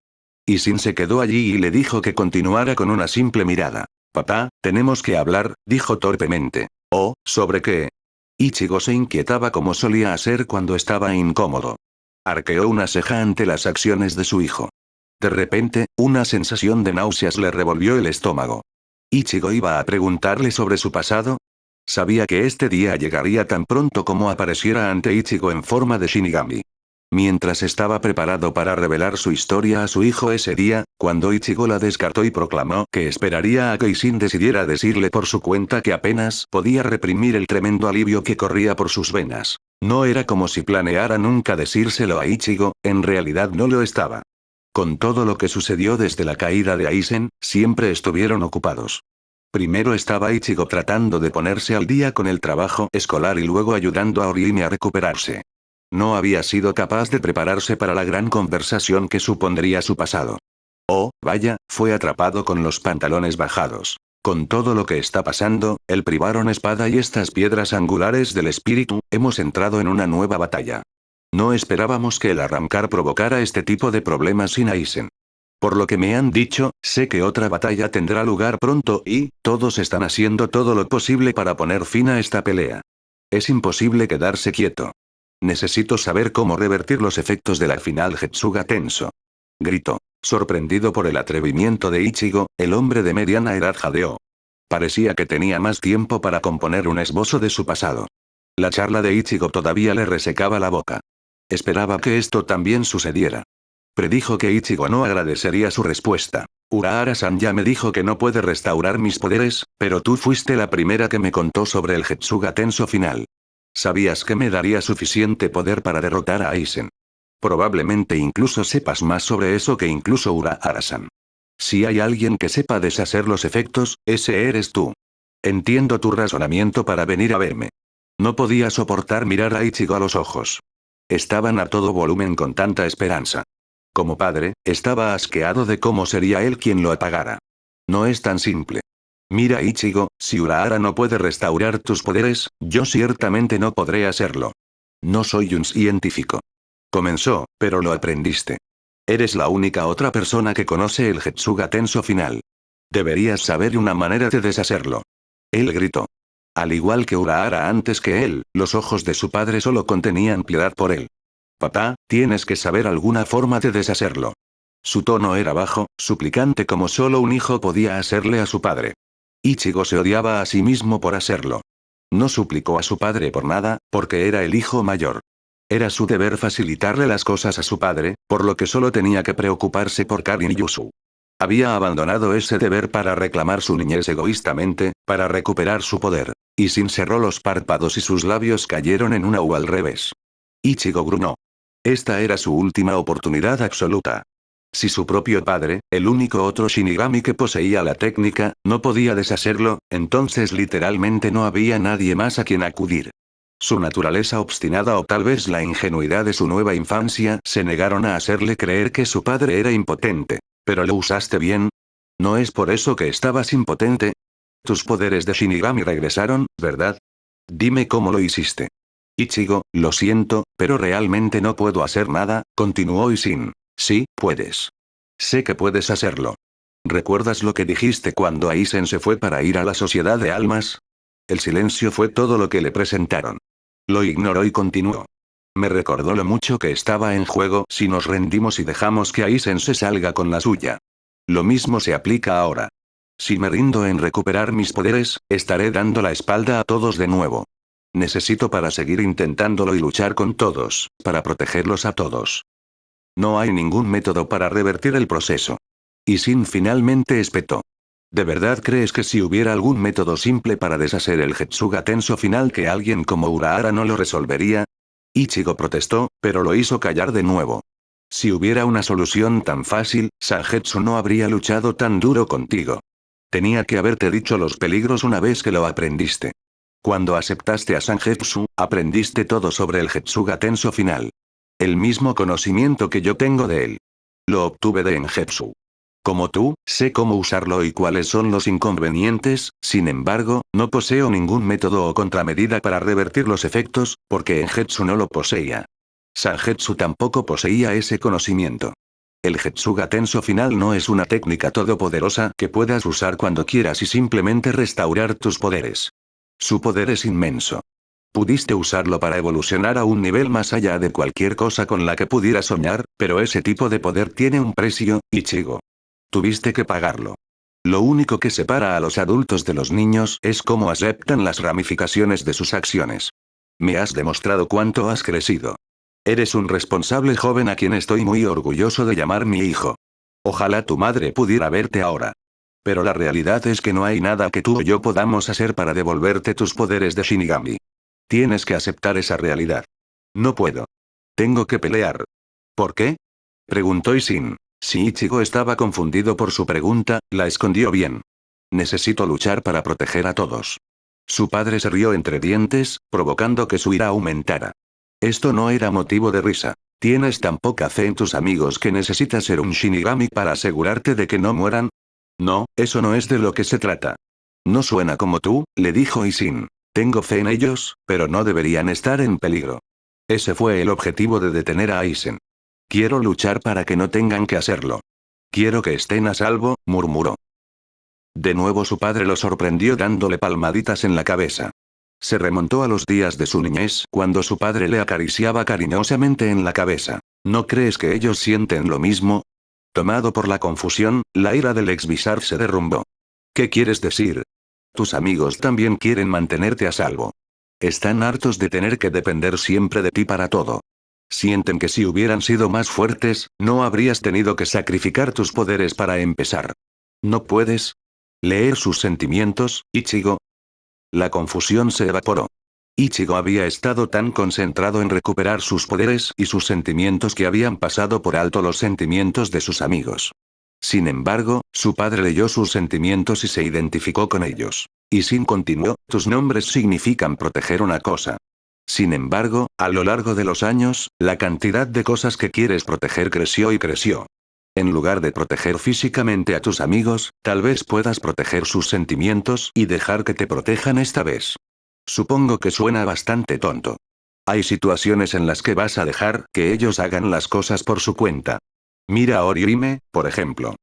Ishin se quedó allí y le dijo que continuara con una simple mirada. Papá, tenemos que hablar, dijo torpemente. Oh, ¿sobre qué? Ichigo se inquietaba como solía hacer cuando estaba incómodo. Arqueó una ceja ante las acciones de su hijo. De repente, una sensación de náuseas le revolvió el estómago. ¿Ichigo iba a preguntarle sobre su pasado? Sabía que este día llegaría tan pronto como apareciera ante Ichigo en forma de Shinigami. Mientras estaba preparado para revelar su historia a su hijo ese día, cuando Ichigo la descartó y proclamó que esperaría a que Ishin decidiera decirle por su cuenta que apenas podía reprimir el tremendo alivio que corría por sus venas. No era como si planeara nunca decírselo a Ichigo, en realidad no lo estaba. Con todo lo que sucedió desde la caída de Aizen, siempre estuvieron ocupados. Primero estaba Ichigo tratando de ponerse al día con el trabajo escolar y luego ayudando a Orihime a recuperarse. No había sido capaz de prepararse para la gran conversación que supondría su pasado. Oh, vaya, fue atrapado con los pantalones bajados. Con todo lo que está pasando, el privaron espada y estas piedras angulares del espíritu, hemos entrado en una nueva batalla. No esperábamos que el arrancar provocara este tipo de problemas sin Aizen. Por lo que me han dicho, sé que otra batalla tendrá lugar pronto y, todos están haciendo todo lo posible para poner fin a esta pelea. Es imposible quedarse quieto. Necesito saber cómo revertir los efectos de la final Getsuga Tenso. Gritó. Sorprendido por el atrevimiento de Ichigo, el hombre de mediana edad jadeó. Parecía que tenía más tiempo para componer un esbozo de su pasado. La charla de Ichigo todavía le resecaba la boca. Esperaba que esto también sucediera. Predijo que Ichigo no agradecería su respuesta. Urahara-san ya me dijo que no puede restaurar mis poderes, pero tú fuiste la primera que me contó sobre el Getsuga Tenso final. Sabías que me daría suficiente poder para derrotar a Aizen. Probablemente incluso sepas más sobre eso que incluso Urahara-san. Si hay alguien que sepa deshacer los efectos, ese eres tú. Entiendo tu razonamiento para venir a verme. No podía soportar mirar a Ichigo a los ojos. Estaban a todo volumen con tanta esperanza. Como padre, estaba asqueado de cómo sería él quien lo apagara. No es tan simple. Mira Ichigo, si Urahara no puede restaurar tus poderes, yo ciertamente no podré hacerlo. No soy un científico. Comenzó, pero lo aprendiste. Eres la única otra persona que conoce el Getsuga Tenso final. Deberías saber una manera de deshacerlo. Él gritó. Al igual que Urahara antes que él, los ojos de su padre solo contenían piedad por él. Papá, tienes que saber alguna forma de deshacerlo. Su tono era bajo, suplicante como solo un hijo podía hacerle a su padre. Ichigo se odiaba a sí mismo por hacerlo. No suplicó a su padre por nada, porque era el hijo mayor. Era su deber facilitarle las cosas a su padre, por lo que solo tenía que preocuparse por Karin y Yusu. Había abandonado ese deber para reclamar su niñez egoístamente, para recuperar su poder. Y Shin cerró los párpados y sus labios cayeron en una U al revés. Ichigo gruñó. Esta era su última oportunidad absoluta. Si su propio padre, el único otro Shinigami que poseía la técnica, no podía deshacerlo, entonces literalmente no había nadie más a quien acudir. Su naturaleza obstinada o tal vez la ingenuidad de su nueva infancia se negaron a hacerle creer que su padre era impotente. ¿Pero lo usaste bien? ¿No es por eso que estabas impotente? Tus poderes de Shinigami regresaron, ¿verdad? Dime cómo lo hiciste. Ichigo, lo siento, pero realmente no puedo hacer nada, continuó Ishin. Sí, puedes. Sé que puedes hacerlo. ¿Recuerdas lo que dijiste cuando Aizen se fue para ir a la Sociedad de Almas? El silencio fue todo lo que le presentaron. Lo ignoró y continuó. Me recordó lo mucho que estaba en juego si nos rendimos y dejamos que Aizen se salga con la suya. Lo mismo se aplica ahora. Si me rindo en recuperar mis poderes, estaré dando la espalda a todos de nuevo. Necesito para seguir intentándolo y luchar con todos, para protegerlos a todos. No hay ningún método para revertir el proceso. Y Sin finalmente espetó. ¿De verdad crees que si hubiera algún método simple para deshacer el Getsuga Tenso final que alguien como Urahara no lo resolvería? Ichigo protestó, pero lo hizo callar de nuevo. Si hubiera una solución tan fácil, Sangetsu no habría luchado tan duro contigo. Tenía que haberte dicho los peligros una vez que lo aprendiste. Cuando aceptaste a Sangetsu, aprendiste todo sobre el Getsuga Tenso final. El mismo conocimiento que yo tengo de él. Lo obtuve de Engetsu. Como tú, sé cómo usarlo y cuáles son los inconvenientes, sin embargo, no poseo ningún método o contramedida para revertir los efectos, porque Engetsu no lo poseía. Sangetsu tampoco poseía ese conocimiento. El Getsuga Tenso final no es una técnica todopoderosa que puedas usar cuando quieras y simplemente restaurar tus poderes. Su poder es inmenso. Pudiste usarlo para evolucionar a un nivel más allá de cualquier cosa con la que pudieras soñar, pero ese tipo de poder tiene un precio, Ichigo. Tuviste que pagarlo. Lo único que separa a los adultos de los niños es cómo aceptan las ramificaciones de sus acciones. Me has demostrado cuánto has crecido. Eres un responsable joven a quien estoy muy orgulloso de llamar mi hijo. Ojalá tu madre pudiera verte ahora. Pero la realidad es que no hay nada que tú o yo podamos hacer para devolverte tus poderes de Shinigami. Tienes que aceptar esa realidad. No puedo. Tengo que pelear. ¿Por qué? Preguntó Isin. Si Ichigo estaba confundido por su pregunta, la escondió bien. Necesito luchar para proteger a todos. Su padre se rió entre dientes, provocando que su ira aumentara. Esto no era motivo de risa. ¿Tienes tan poca fe en tus amigos que necesitas ser un Shinigami para asegurarte de que no mueran? No, eso no es de lo que se trata. No suena como tú, le dijo Isin. Tengo fe en ellos, pero no deberían estar en peligro. Ese fue el objetivo de detener a Aizen. Quiero luchar para que no tengan que hacerlo. Quiero que estén a salvo, murmuró. De nuevo su padre lo sorprendió dándole palmaditas en la cabeza. Se remontó a los días de su niñez, cuando su padre le acariciaba cariñosamente en la cabeza. ¿No crees que ellos sienten lo mismo? Tomado por la confusión, la ira del ex-Bizarre se derrumbó. ¿Qué quieres decir? Tus amigos también quieren mantenerte a salvo. Están hartos de tener que depender siempre de ti para todo. Sienten que si hubieran sido más fuertes, no habrías tenido que sacrificar tus poderes para empezar. ¿No puedes leer sus sentimientos, Ichigo? La confusión se evaporó. Ichigo había estado tan concentrado en recuperar sus poderes y sus sentimientos que habían pasado por alto los sentimientos de sus amigos. Sin embargo, su padre leyó sus sentimientos y se identificó con ellos. Y Sin continuó, tus nombres significan proteger una cosa. Sin embargo, a lo largo de los años, la cantidad de cosas que quieres proteger creció y creció. En lugar de proteger físicamente a tus amigos, tal vez puedas proteger sus sentimientos y dejar que te protejan esta vez. Supongo que suena bastante tonto. Hay situaciones en las que vas a dejar que ellos hagan las cosas por su cuenta. Mira a Orihime, por ejemplo.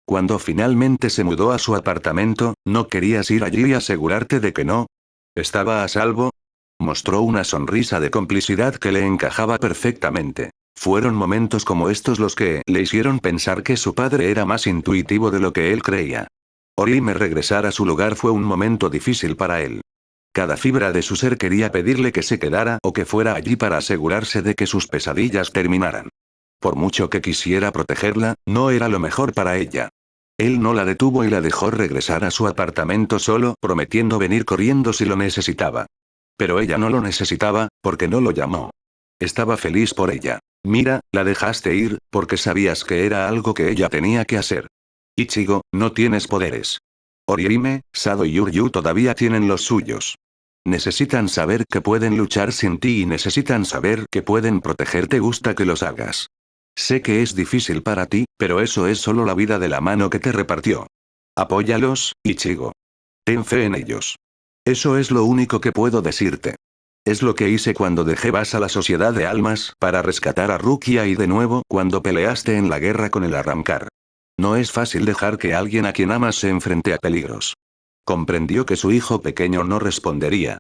Cuando finalmente se mudó a su apartamento, ¿no querías ir allí y asegurarte de que no estaba a salvo? Mostró una sonrisa de complicidad que le encajaba perfectamente. Fueron momentos como estos los que le hicieron pensar que su padre era más intuitivo de lo que él creía. Orihime regresar a su lugar fue un momento difícil para él. Cada fibra de su ser quería pedirle que se quedara o que fuera allí para asegurarse de que sus pesadillas terminaran. Por mucho que quisiera protegerla, no era lo mejor para ella. Él no la detuvo y la dejó regresar a su apartamento solo, prometiendo venir corriendo si lo necesitaba. Pero ella no lo necesitaba, porque no lo llamó. Estaba feliz por ella. Mira, la dejaste ir, porque sabías que era algo que ella tenía que hacer. Ichigo, no tienes poderes. Orihime, Sado y Uryu todavía tienen los suyos. Necesitan saber que pueden luchar sin ti y necesitan saber que pueden protegerte. Gusta que los hagas. Sé que es difícil para ti, pero eso es solo la vida de la mano que te repartió. Apóyalos, Ichigo. Ten fe en ellos. Eso es lo único que puedo decirte. Es lo que hice cuando dejé vas a la Sociedad de Almas para rescatar a Rukia y de nuevo cuando peleaste en la guerra con el Arrancar. No es fácil dejar que alguien a quien amas se enfrente a peligros. Comprendió que su hijo pequeño no respondería.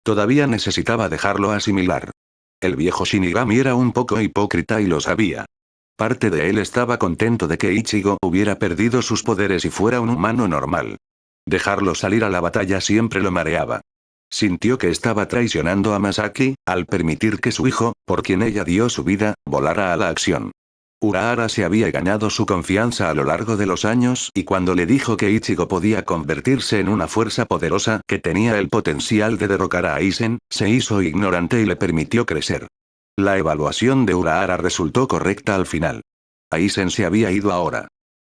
Todavía necesitaba dejarlo asimilar. El viejo Shinigami era un poco hipócrita y lo sabía. Parte de él estaba contento de que Ichigo hubiera perdido sus poderes y fuera un humano normal. Dejarlo salir a la batalla siempre lo mareaba. Sintió que estaba traicionando a Masaki, al permitir que su hijo, por quien ella dio su vida, volara a la acción. Urahara se había ganado su confianza a lo largo de los años y cuando le dijo que Ichigo podía convertirse en una fuerza poderosa que tenía el potencial de derrocar a Aizen, se hizo ignorante y le permitió crecer. La evaluación de Urahara resultó correcta al final. Aizen se había ido ahora.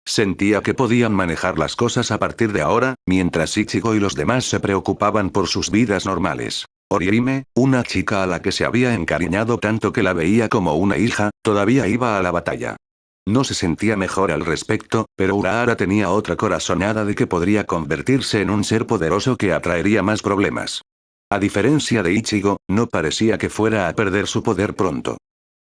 Sentía que podían manejar las cosas a partir de ahora, mientras Ichigo y los demás se preocupaban por sus vidas normales. Orihime, una chica a la que se había encariñado tanto que la veía como una hija, todavía iba a la batalla. No se sentía mejor al respecto, pero Urahara tenía otra corazonada de que podría convertirse en un ser poderoso que atraería más problemas. A diferencia de Ichigo, no parecía que fuera a perder su poder pronto.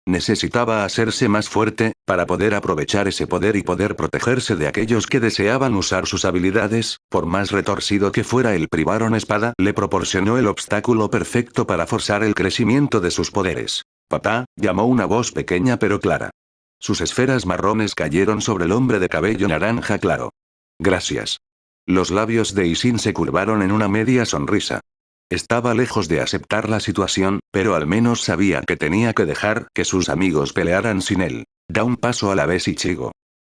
Necesitaba hacerse más fuerte, para poder aprovechar ese poder y poder protegerse de aquellos que deseaban usar sus habilidades, por más retorcido que fuera el Privaron Espada le proporcionó el obstáculo perfecto para forzar el crecimiento de sus poderes. Papá, llamó una voz pequeña pero clara. Sus esferas marrones cayeron sobre el hombre de cabello naranja claro. Gracias. Los labios de Isin se curvaron en una media sonrisa. Estaba lejos de aceptar la situación, pero al menos sabía que tenía que dejar que sus amigos pelearan sin él. Da un paso a la vez Ichigo.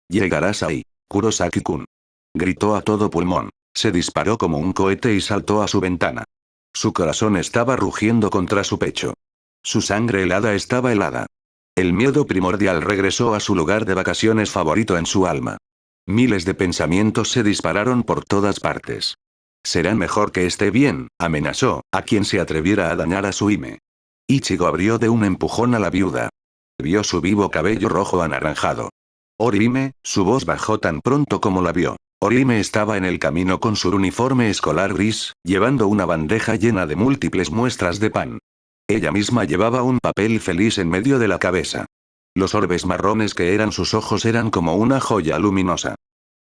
Llegarás ahí, Kurosaki-kun. Gritó a todo pulmón. Se disparó como un cohete y saltó a su ventana. Su corazón estaba rugiendo contra su pecho. Su sangre helada estaba helada. El miedo primordial regresó a su lugar de vacaciones favorito en su alma. Miles de pensamientos se dispararon por todas partes. Será mejor que esté bien, amenazó, a quien se atreviera a dañar a su hime. Ichigo abrió de un empujón a la viuda. Vio su vivo cabello rojo anaranjado. Orihime, su voz bajó tan pronto como la vio. Orihime estaba en el camino con su uniforme escolar gris, llevando una bandeja llena de múltiples muestras de pan. Ella misma llevaba un papel feliz en medio de la cabeza. Los orbes marrones que eran sus ojos eran como una joya luminosa.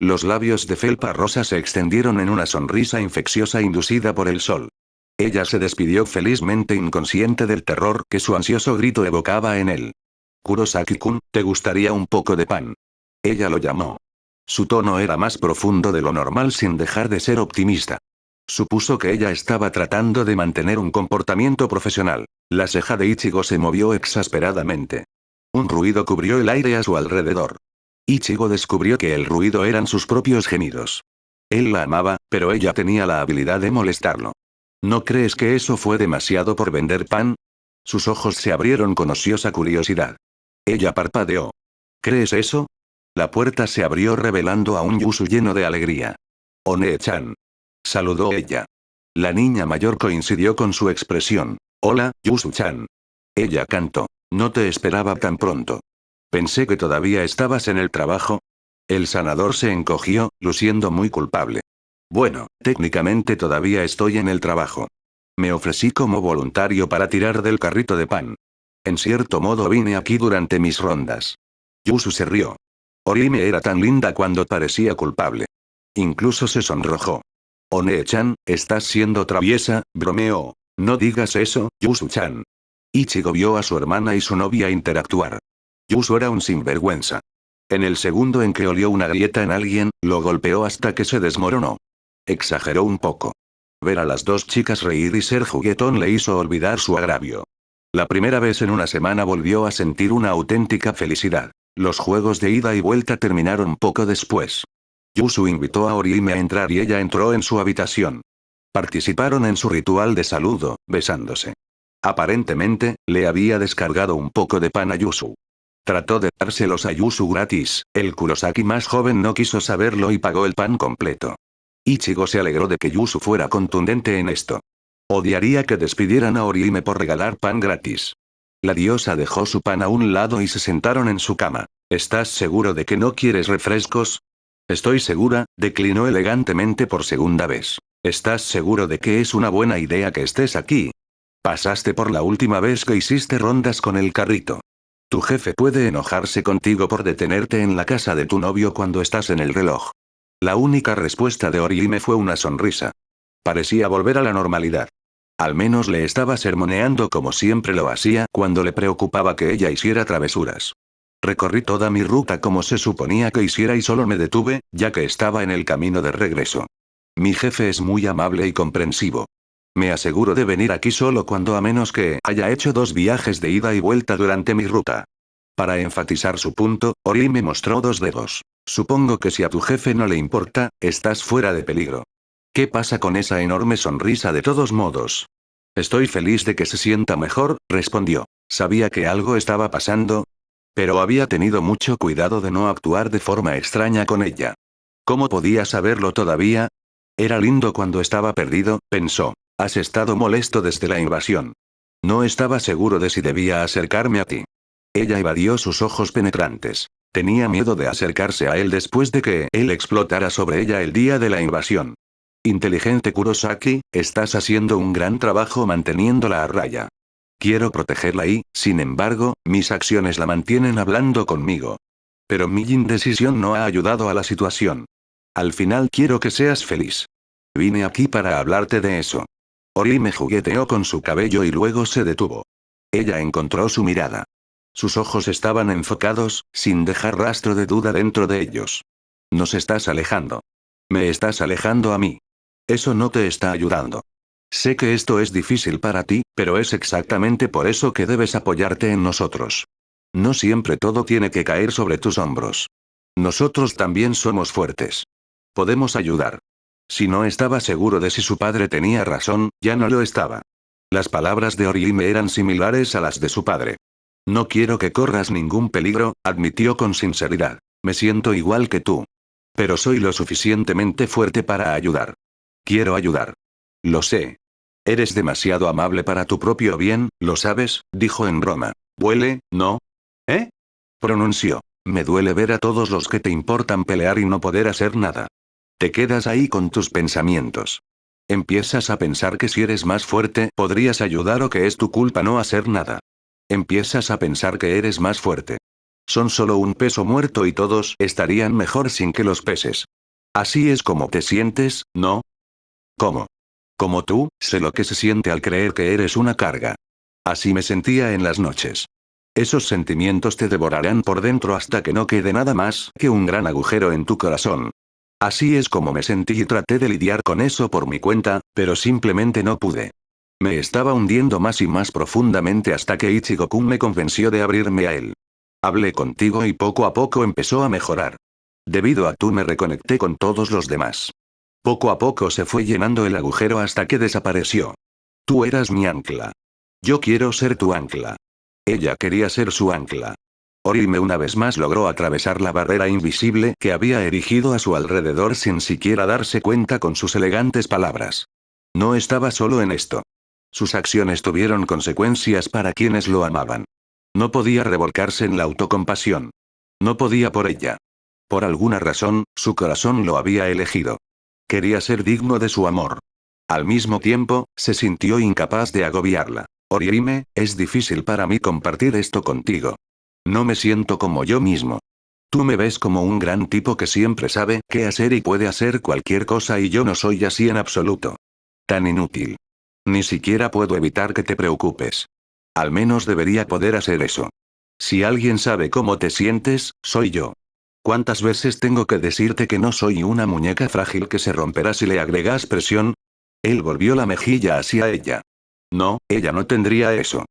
Los labios de felpa rosa se extendieron en una sonrisa infecciosa inducida por el sol. Ella se despidió felizmente inconsciente del terror que su ansioso grito evocaba en él. Kurosaki-kun, ¿te gustaría un poco de pan? Ella lo llamó. Su tono era más profundo de lo normal sin dejar de ser optimista. Supuso que ella estaba tratando de mantener un comportamiento profesional. La ceja de Ichigo se movió exasperadamente. Un ruido cubrió el aire a su alrededor. Ichigo descubrió que el ruido eran sus propios gemidos. Él la amaba, pero ella tenía la habilidad de molestarlo. ¿No crees que eso fue demasiado por vender pan? Sus ojos se abrieron con ociosa curiosidad. Ella parpadeó. ¿Crees eso? La puerta se abrió revelando a un Yusu lleno de alegría. One-chan. Saludó ella. La niña mayor coincidió con su expresión. Hola, Yusu-chan. Ella cantó. No te esperaba tan pronto. Pensé que todavía estabas en el trabajo. El sanador se encogió, luciendo muy culpable. Bueno, técnicamente todavía estoy en el trabajo. Me ofrecí como voluntario para tirar del carrito de pan. En cierto modo vine aquí durante mis rondas. Yusu se rió. Orihime era tan linda cuando parecía culpable. Incluso se sonrojó. One-chan, estás siendo traviesa, bromeó. No digas eso, Yusu-chan. Ichigo vio a su hermana y su novia interactuar. Yusu era un sinvergüenza. En el segundo en que olió una grieta en alguien, lo golpeó hasta que se desmoronó. Exageró un poco. Ver a las dos chicas reír y ser juguetón le hizo olvidar su agravio. La primera vez en una semana volvió a sentir una auténtica felicidad. Los juegos de ida y vuelta terminaron poco después. Yusu invitó a Orihime a entrar y ella entró en su habitación. Participaron en su ritual de saludo, besándose. Aparentemente, le había descargado un poco de pan a Yusu. Trató de dárselos a Yusu gratis, el Kurosaki más joven no quiso saberlo y pagó el pan completo. Ichigo se alegró de que Yusu fuera contundente en esto. Odiaría que despidieran a Orihime por regalar pan gratis. La diosa dejó su pan a un lado y se sentaron en su cama. ¿Estás seguro de que no quieres refrescos? Estoy segura, declinó elegantemente por segunda vez. ¿Estás seguro de que es una buena idea que estés aquí? Pasaste por la última vez que hiciste rondas con el carrito. Tu jefe puede enojarse contigo por detenerte en la casa de tu novio cuando estás en el reloj. La única respuesta de Orihime fue una sonrisa. Parecía volver a la normalidad. Al menos le estaba sermoneando como siempre lo hacía cuando le preocupaba que ella hiciera travesuras. Recorrí toda mi ruta como se suponía que hiciera y solo me detuve, ya que estaba en el camino de regreso. Mi jefe es muy amable y comprensivo. Me aseguro de venir aquí solo cuando a menos que haya hecho 2 viajes de ida y vuelta durante mi ruta. Para enfatizar su punto, Ori me mostró 2 dedos. Supongo que si a tu jefe no le importa, estás fuera de peligro. ¿Qué pasa con esa enorme sonrisa de todos modos? Estoy feliz de que se sienta mejor, respondió. Sabía que algo estaba pasando, pero había tenido mucho cuidado de no actuar de forma extraña con ella. ¿Cómo podía saberlo todavía? Era lindo cuando estaba perdido, pensó. Has estado molesto desde la invasión. No estaba seguro de si debía acercarme a ti. Ella evadió sus ojos penetrantes. Tenía miedo de acercarse a él después de que él explotara sobre ella el día de la invasión. Inteligente Kurosaki, estás haciendo un gran trabajo manteniéndola a raya. Quiero protegerla y, sin embargo, mis acciones la mantienen hablando conmigo. Pero mi indecisión no ha ayudado a la situación. Al final quiero que seas feliz. Vine aquí para hablarte de eso. Ori me jugueteó con su cabello y luego se detuvo. Ella encontró su mirada. Sus ojos estaban enfocados, sin dejar rastro de duda dentro de ellos. Nos estás alejando. Me estás alejando a mí. Eso no te está ayudando. Sé que esto es difícil para ti, pero es exactamente por eso que debes apoyarte en nosotros. No siempre todo tiene que caer sobre tus hombros. Nosotros también somos fuertes. Podemos ayudar. Si no estaba seguro de si su padre tenía razón, ya no lo estaba. Las palabras de Orihime eran similares a las de su padre. No quiero que corras ningún peligro, admitió con sinceridad. Me siento igual que tú. Pero soy lo suficientemente fuerte para ayudar. Quiero ayudar. Lo sé. Eres demasiado amable para tu propio bien, ¿lo sabes?, dijo en broma. ¿Duele, no? ¿Eh? Pronunció. Me duele ver a todos los que te importan pelear y no poder hacer nada. Te quedas ahí con tus pensamientos. Empiezas a pensar que si eres más fuerte podrías ayudar o que es tu culpa no hacer nada. Empiezas a pensar que eres más fuerte. Son solo un peso muerto y todos estarían mejor sin que los peses. Así es como te sientes, ¿no? ¿Cómo? Como tú, sé lo que se siente al creer que eres una carga. Así me sentía en las noches. Esos sentimientos te devorarán por dentro hasta que no quede nada más que un gran agujero en tu corazón. Así es como me sentí y traté de lidiar con eso por mi cuenta, pero simplemente no pude. Me estaba hundiendo más y más profundamente hasta que Ichigo-kun me convenció de abrirme a él. Hablé contigo y poco a poco empezó a mejorar. Debido a tú me reconecté con todos los demás. Poco a poco se fue llenando el agujero hasta que desapareció. Tú eras mi ancla. Yo quiero ser tu ancla. Ella quería ser su ancla. Orihime una vez más logró atravesar la barrera invisible que había erigido a su alrededor sin siquiera darse cuenta con sus elegantes palabras. No estaba solo en esto. Sus acciones tuvieron consecuencias para quienes lo amaban. No podía revolcarse en la autocompasión. No podía por ella. Por alguna razón, su corazón lo había elegido. Quería ser digno de su amor. Al mismo tiempo, se sintió incapaz de agobiarla. Orihime, es difícil para mí compartir esto contigo. No me siento como yo mismo. Tú me ves como un gran tipo que siempre sabe qué hacer y puede hacer cualquier cosa y yo no soy así en absoluto. Tan inútil. Ni siquiera puedo evitar que te preocupes. Al menos debería poder hacer eso. Si alguien sabe cómo te sientes, soy yo. ¿Cuántas veces tengo que decirte que no soy una muñeca frágil que se romperá si le agregas presión? Él volvió la mejilla hacia ella. No, ella no tendría eso.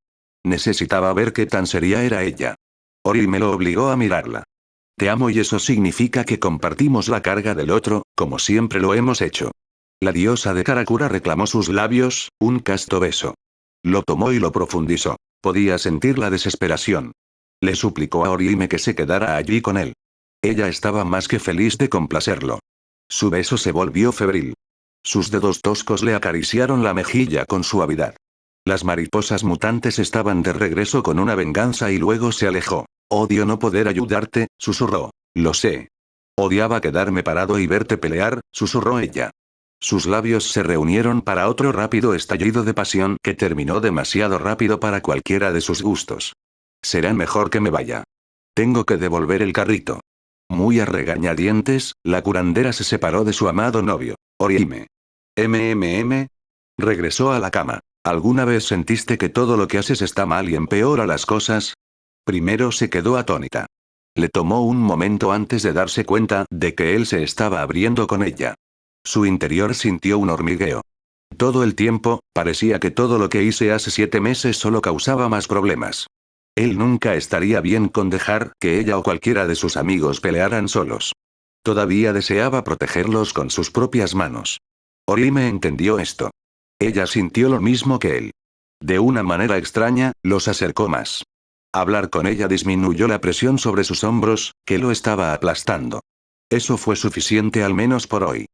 Necesitaba ver qué tan seria era ella. Ori me lo obligó a mirarla. Te amo y eso significa que compartimos la carga del otro, como siempre lo hemos hecho. La diosa de Karakura reclamó sus labios, un casto beso. Lo tomó y lo profundizó. Podía sentir la desesperación. Le suplicó a Orihime que se quedara allí con él. Ella estaba más que feliz de complacerlo. Su beso se volvió febril. Sus dedos toscos le acariciaron la mejilla con suavidad. Las mariposas mutantes estaban de regreso con una venganza y luego se alejó. Odio no poder ayudarte, susurró. Lo sé. Odiaba quedarme parado y verte pelear, susurró ella. Sus labios se reunieron para otro rápido estallido de pasión que terminó demasiado rápido para cualquiera de sus gustos. Será mejor que me vaya. Tengo que devolver el carrito. Muy a regañadientes, la curandera se separó de su amado novio. Orihime. Regresó a la cama. ¿Alguna vez sentiste que todo lo que haces está mal y empeora las cosas? Primero se quedó atónita. Le tomó un momento antes de darse cuenta de que él se estaba abriendo con ella. Su interior sintió un hormigueo. Todo el tiempo, parecía que todo lo que hice hace 7 meses solo causaba más problemas. Él nunca estaría bien con dejar que ella o cualquiera de sus amigos pelearan solos. Todavía deseaba protegerlos con sus propias manos. Orime entendió esto. Ella sintió lo mismo que él. De una manera extraña, los acercó más. Hablar con ella disminuyó la presión sobre sus hombros, que lo estaba aplastando. Eso fue suficiente al menos por hoy.